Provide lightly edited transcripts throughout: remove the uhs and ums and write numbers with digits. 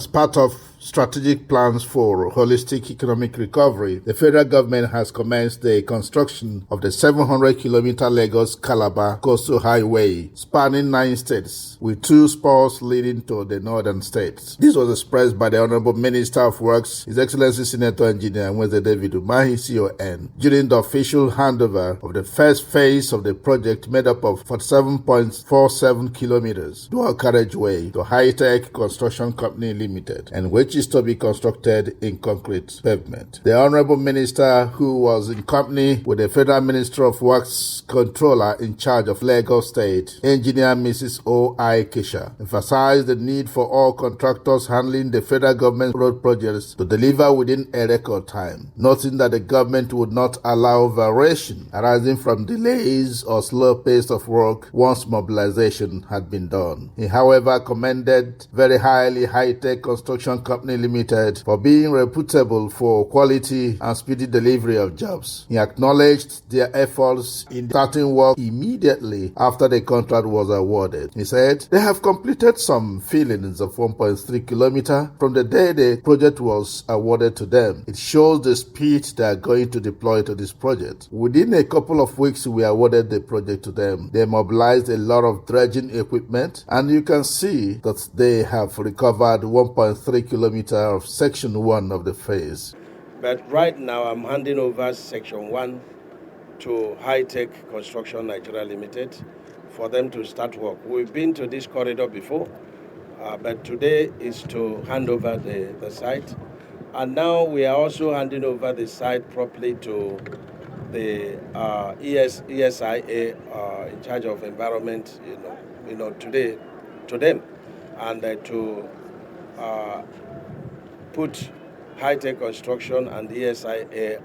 As part of strategic plans for holistic economic recovery, the federal government has commenced the construction of the 700-kilometer Lagos-Calabar Coastal Highway, spanning 9 states, with 2 spurs leading to the northern states. This was expressed by the Honourable Minister of Works, His Excellency Sen Nweze David Umahi CON, during the official handover of the first phase of the project made up of 47.47 kilometers dual carriageway to Hitech Construction Company Ltd, and which is to be constructed in concrete pavement. The Honourable Minister, who was in company with the Federal Minister of Works Controller in charge of Lagos State, Engineer Mrs. O.I. Kesha, emphasized the need for all contractors handling the federal government road projects to deliver within a record time, noting that the government would not allow variation arising from delays or slow pace of work once mobilization had been done. He, however, commended very highly Hitech Construction Company Ltd for being reputable for quality and speedy delivery of jobs. He acknowledged their efforts in starting work immediately after the contract was awarded. He said they have completed some fillings of 1.3 kilometers from the day the project was awarded to them. It shows the speed they are going to deploy to this project. Within a couple of weeks, we awarded the project to them. They mobilized a lot of dredging equipment, and you can see that they have recovered 1.3 kilometers of section 1 of the phase. But right now I'm handing over section 1 to Hitech Construction Nigeria Limited for them to start work. We've been to this corridor before, but today is to hand over the site. And now we are also handing over the site properly to the ESIA in charge of environment, today to them, and to put Hitech Construction and the ESIA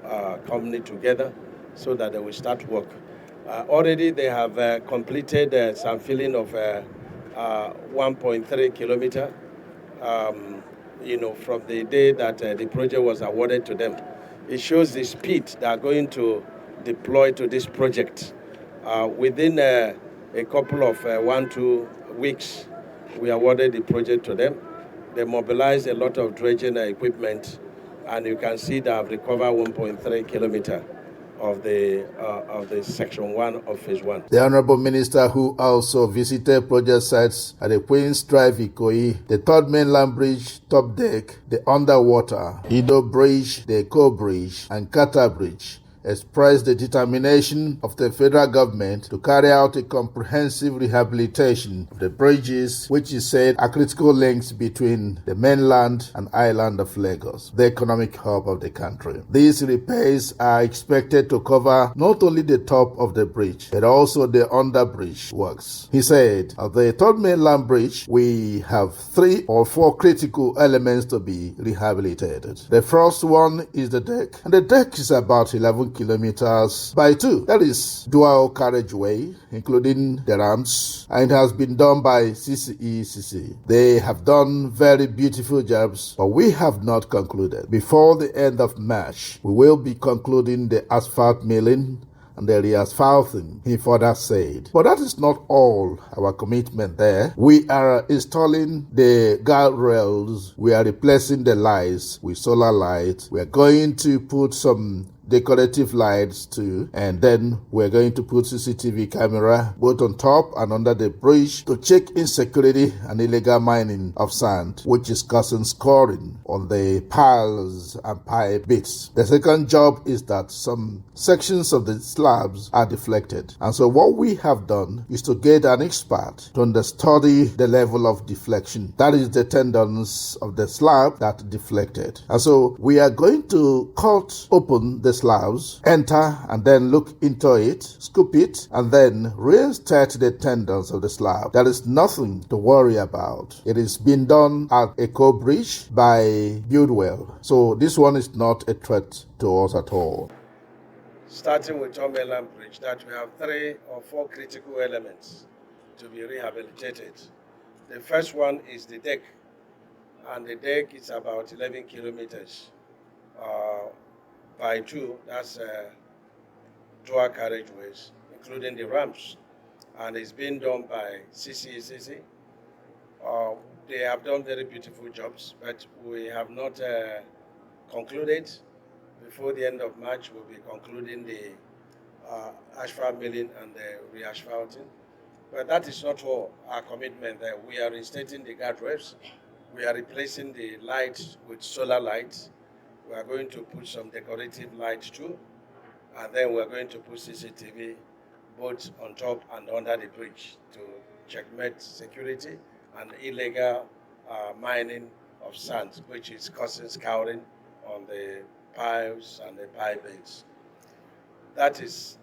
company together so that they will start work. Already they have completed some filling of 1.3 kilometer, from the day that the project was awarded to them. It shows the speed they are going to deploy to this project. Within a couple of 1-2 weeks, we awarded the project to them. They mobilized a lot of dredging equipment, and you can see they have recovered 1.3 kilometer of the section 1 of phase 1. The Honourable Minister, who also visited project sites at the Queen's Drive Ikoyi, the Third Mainland Bridge, Top Deck, the Underwater, Eddo Bridge, the Ikoyi Bridge, and Kata Bridge, expressed the determination of the federal government to carry out a comprehensive rehabilitation of the bridges, which is said are critical links between the mainland and island of Lagos, the economic hub of the country. These repairs are expected to cover not only the top of the bridge, but also the underbridge works. He said, at the Third Mainland Bridge, we have 3 or 4 critical elements to be rehabilitated. The first one is the deck, and the deck is about 11 kilometers by 2. That is dual carriageway, including the ramps, and it has been done by CCECC. They have done very beautiful jobs, but we have not concluded. Before the end of March, we will be concluding the asphalt milling and the reasphalting, he further said. But that is not all our commitment there. We are installing the guardrails. We are replacing the lights with solar lights. We are going to put some decorative lights too, and then we're going to put CCTV camera both on top and under the bridge to check insecurity and illegal mining of sand, which is causing scouring on the piles and pipe bits. The second job is that some sections of the slabs are deflected, and so what we have done is to get an expert to understudy the level of deflection. That is the tendons of the slab that deflected, and so we are going to cut open the slabs, enter and then look into it, scoop it, and then reinstate the tendons of the slab. There is nothing to worry about. It is being done at Ikoyi Bridge by Buildwell. So this one is not a threat to us at all. Starting with Third Mainland Bridge, that we have 3 or 4 critical elements to be rehabilitated. The first one is the deck, and the deck is about 11 kilometers. By 2, that's dual carriageways, including the ramps, and it's being done by CCECC. They have done very beautiful jobs, but we have not concluded. Before the end of March, we'll be concluding the asphalt milling and the reasphalting. But that is not all our commitment there. We are reinstating the guardrails. We are replacing the lights with solar lights. We are going to put some decorative lights too. And then we're going to put CCTV both on top and under the bridge to checkmate security and illegal mining of sand, which is causing scouring on the piles and the pavements. That is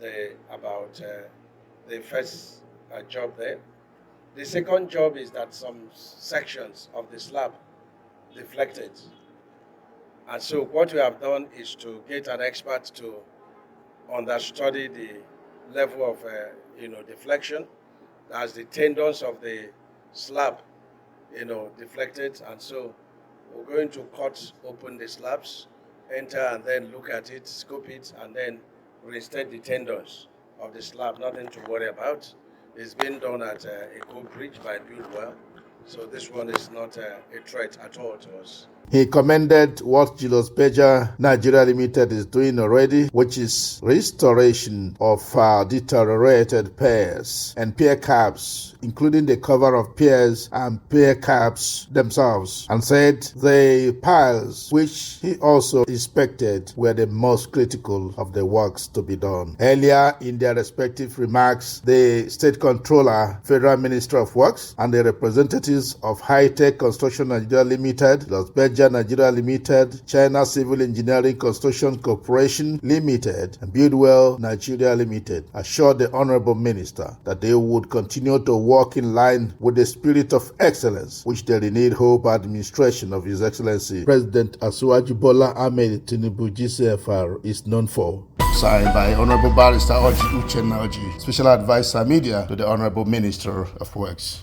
about the first job there. The second job is that some sections of the slab deflected. And so what we have done is to get an expert to understudy the level of deflection as the tendons of the slab deflected, and so we're going to cut open the slabs, enter and then look at it, scope it, and then reinstate the tendons of the slab. Nothing to worry about. It's been done at Ikoyi Bridge by Buildwell, so this one is not a threat at all to us. He commended what Julius Berger Nigeria Limited is doing already, which is restoration of deteriorated piers and pier caps, including the cover of piers and pier caps themselves, and said the piles, which he also inspected, were the most critical of the works to be done. Earlier, in their respective remarks, the State Controller, Federal Minister of Works, and the representatives of Hitech Construction Nigeria Limited, Julius Berger Nigeria Limited, China Civil Engineering Construction Corporation Limited, and Buildwell Nigeria Limited assured the Honourable Minister that they would continue to work in line with the spirit of excellence which the renewed hope administration of His Excellency President Asiwaju Bola Ahmed Tinubu GCFR is known for. Signed by Honourable Barrister Oji Uchenna Oji, Special Advisor Media to the Honourable Minister of Works.